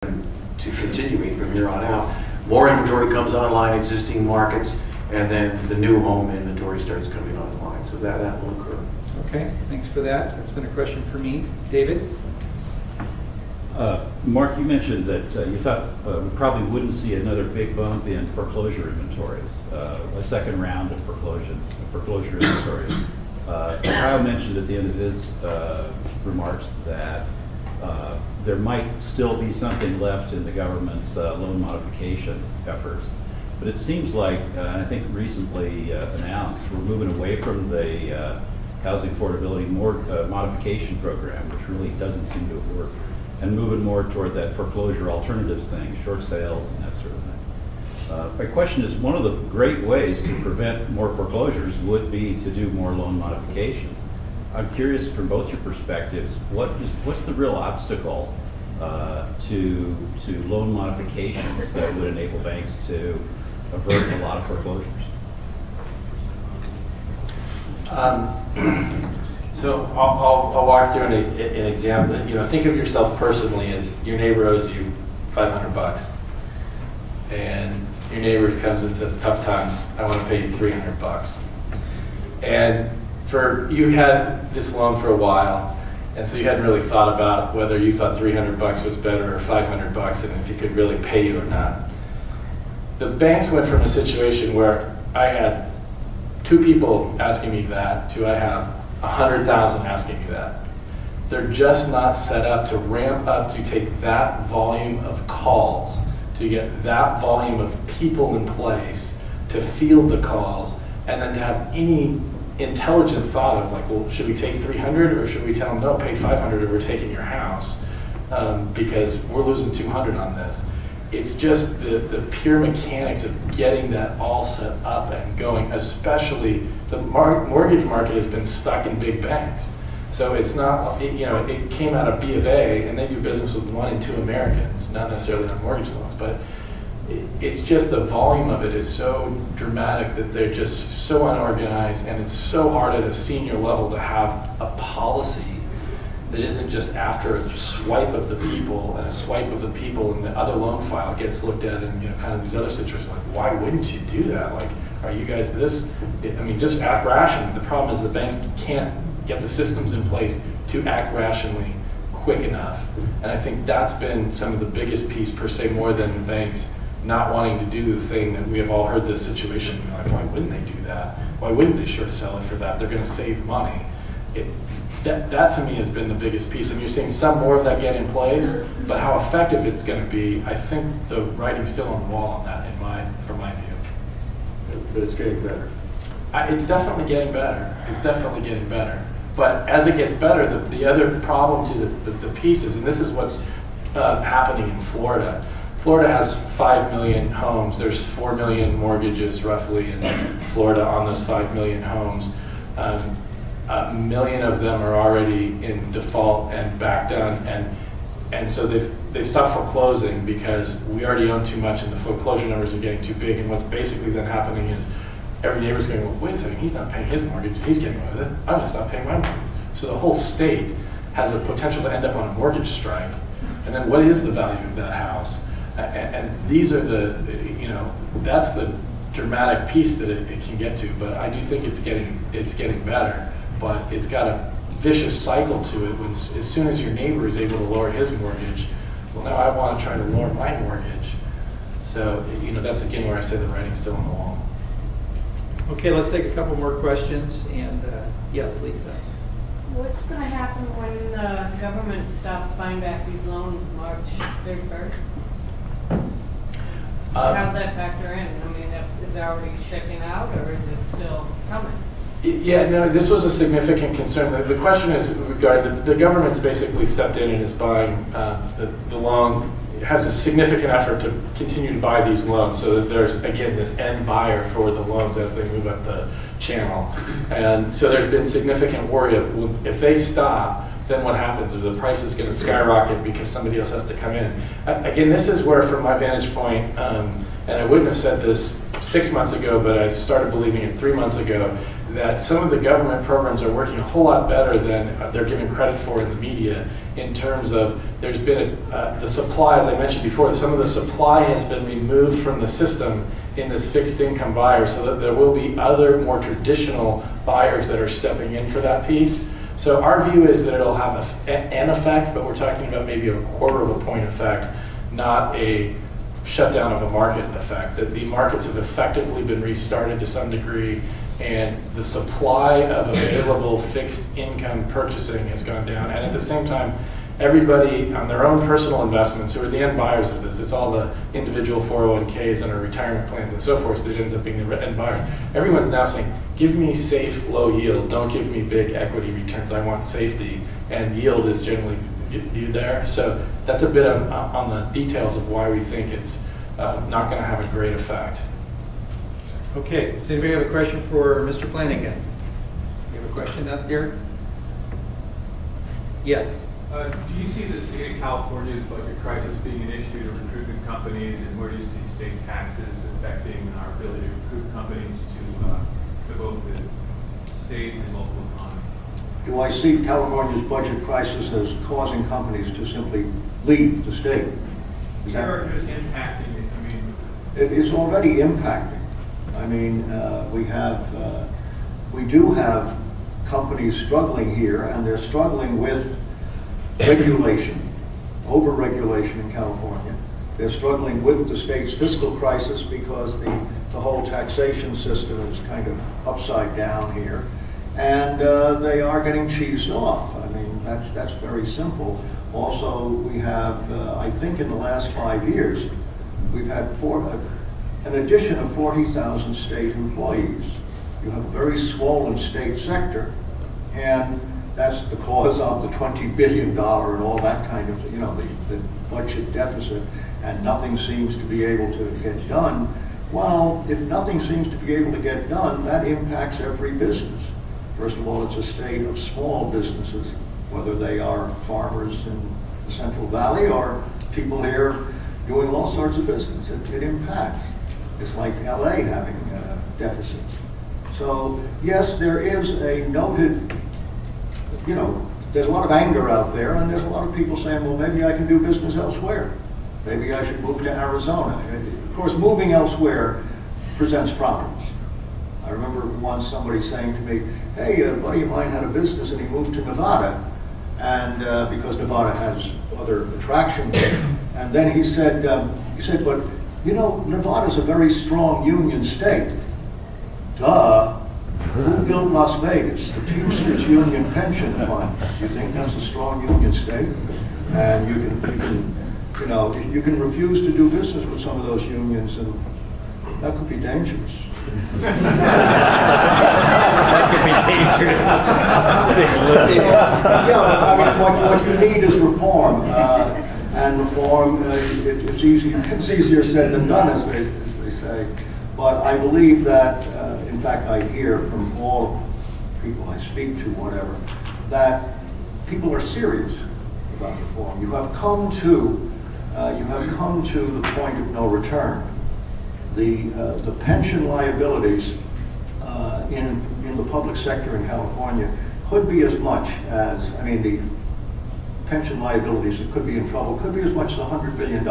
to continuing from here on out. More inventory comes online, existing markets, and then the new home inventory starts coming online. So that will occur. Okay, thanks for that. That's been a question for me. David? Mark, you mentioned that you thought we probably wouldn't see another big bump in foreclosure inventories, a second round of foreclosure inventories. Kyle mentioned at the end of his remarks that there might still be something left in the government's loan modification efforts. But it seems like, I think recently announced, we're moving away from the housing affordability modification program, which really doesn't seem to have worked, and moving more toward that foreclosure alternatives thing, short sales and that sort of thing. My question is, one of the great ways to prevent more foreclosures would be to do more loan modifications. I'm curious from both your perspectives, what's the real obstacle to loan modifications that would enable banks to avert a lot of foreclosures? So I'll walk through an example. Think of yourself personally as your neighbor owes you $500, and your neighbor comes and says, "Tough times, I want to pay you $300." And you had this loan for a while, and so you hadn't really thought about whether you thought $300 was better or $500, and if he could really pay you or not. The banks went from a situation where I had 2 people asking me that to I have 100,000 asking me that. They're just not set up to ramp up to take that volume of calls, to get that volume of people in place to field the calls, and then to have any intelligent thought of like, well, should we take 300 or should we tell them, no, pay 500 or we're taking your house because we're losing 200 on this. It's just the pure mechanics of getting that all set up and going, especially the mortgage market has been stuck in big banks. So it's not, it came out of B of A, and they do business with 1 in 2 Americans, not necessarily on mortgage loans, but it's just the volume of it is so dramatic that they're just so unorganized, and it's so hard at a senior level to have a policy that isn't just after a swipe of the people, and a swipe of the people and the other loan file gets looked at, and kind of these other situations, like, why wouldn't you do that? Like, are you guys this? Just act rationally. The problem is the banks can't get the systems in place to act rationally quick enough. And I think that's been some of the biggest piece per se, more than the banks not wanting to do the thing that we have all heard this situation, like, why wouldn't they do that? Why wouldn't they short sell it for that? They're gonna save money. That to me has been the biggest piece, and you're seeing some more of that get in place, but how effective it's going to be, I think the writing's still on the wall on that, from my view. But it's getting better. It's definitely getting better. It's definitely getting better. But as it gets better, the other problem to the pieces, and this is what's happening in Florida. Florida has 5 million homes. There's 4 million mortgages roughly in Florida on those 5 million homes. 1 million of them are already in default and backed down, and so they stopped foreclosing because we already own too much and the foreclosure numbers are getting too big. And what's basically then happening is every neighbor's going, well, wait a second, he's not paying his mortgage, he's getting away with it, I'm going to stop paying my mortgage. So the whole state has a potential to end up on a mortgage strike, and then what is the value of that house? And these are that's the dramatic piece that it can get to. But I do think it's getting better. But it's got a vicious cycle to it. When as soon as your neighbor is able to lower his mortgage, well, now I want to try to lower my mortgage. So that's again where I say the writing's still on the wall. Okay, let's take a couple more questions. And yes, Lisa. What's going to happen when the government stops buying back these loans March 31st? How's that factor in? Is it already shaking out, or is it still coming? Yeah, no, this was a significant concern. The question is regarding the government's basically stepped in and is buying the loan. It has a significant effort to continue to buy these loans so that there's, again, this end buyer for the loans as they move up the channel. And so there's been significant worry of, if they stop, then what happens? The price is going to skyrocket because somebody else has to come in. Again, this is where, from my vantage point, and I wouldn't have said this 6 months ago, but I started believing it 3 months ago, that some of the government programs are working a whole lot better than they're given credit for in the media in terms of there's been the supply, as I mentioned before, some of the supply has been removed from the system in this fixed income buyer, so that there will be other more traditional buyers that are stepping in for that piece. So our view is that it'll have an effect, but we're talking about maybe a quarter of a point effect, not a shutdown of a market effect. That the markets have effectively been restarted to some degree, and the supply of available fixed income purchasing has gone down. And at the same time, everybody on their own personal investments, who are the end buyers of this, it's all the individual 401ks and our retirement plans and so forth that ends up being the end buyers. Everyone's now saying, give me safe, low yield. Don't give me big equity returns. I want safety. And yield is generally viewed there. So that's a bit on the details of why we think it's not going to have a great effect. Okay, does anybody have a question for Mr. Flanagan? You have a question up there? Yes. Do you see the state of California's budget crisis being an issue to recruitment companies, and where do you see state taxes affecting our ability to recruit companies to both the state and local economy? Do I see California's budget crisis as causing companies to simply leave the state? Or just impacting it? I mean, It is already impacting. I mean, we do have companies struggling here, and they're struggling with regulation, over-regulation in California. They're struggling with the state's fiscal crisis because the whole taxation system is kind of upside down here. And they are getting cheesed off. I mean, that's very simple. Also, we have, I think in the last 5 years, we've had an addition of 40,000 state employees. You have a very swollen state sector, and that's the cause of the $20 billion and all that kind of, the budget deficit, and nothing seems to be able to get done. Well, if nothing seems to be able to get done, that impacts every business. First of all, it's a state of small businesses, whether they are farmers in the Central Valley or people here doing all sorts of business. It impacts. It's like LA having deficits. So yes, there is a noted, there's a lot of anger out there, and there's a lot of people saying, well, maybe I can do business elsewhere. Maybe I should move to Arizona. Of course, moving elsewhere presents problems. I remember once somebody saying to me, hey, a buddy of mine had a business and he moved to Nevada, and because Nevada has other attractions. And then he said, but Nevada's a very strong union state. Duh. Who built Las Vegas? The Teamsters Union Pension Fund. Do you think that's a strong union state? And you can refuse to do business with some of those unions, and that could be dangerous. That could be dangerous. I mean, what you need is reform, and reform. It's easier said than done, as they say. But I believe that, in fact, I hear from all people I speak to, whatever, that people are serious about reform. You have come to the point of no return. The pension liabilities in the public sector in California could be as much as, the pension liabilities that could be in trouble could be as much as $100 billion.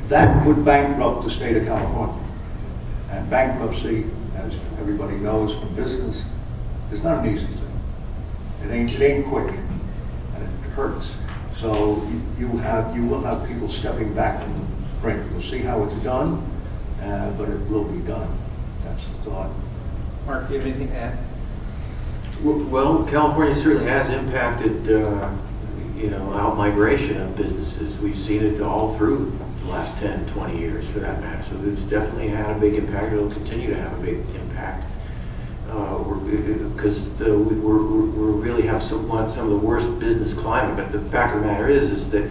That would bankrupt the state of California. And bankruptcy, as everybody knows from business, is not an easy thing. It ain't quick, and it hurts. So you will have people stepping back from the brink. You'll see how it's done, but it will be done. That's the thought. Mark, do you have anything to add? Well, California certainly has impacted, out-migration of businesses. We've seen it all through the last 10, 20 years, for that matter. So it's definitely had a big impact. It'll continue to have a big impact because we really have some of the worst business climate. But the fact of the matter is that,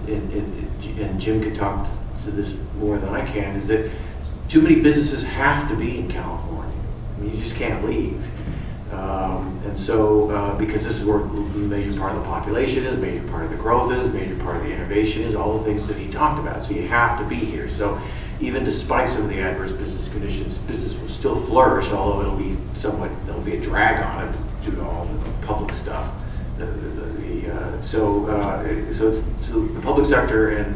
and Jim can talk to this more than I can, is that too many businesses have to be in California. I mean, you just can't leave. And so, because this is where a major part of the population is, a major part of the growth is, a major part of the innovation is, all the things that he talked about. So you have to be here. So even despite some of the adverse business conditions, business will still flourish, although there'll be a drag on it due to all the public stuff, the So the public sector and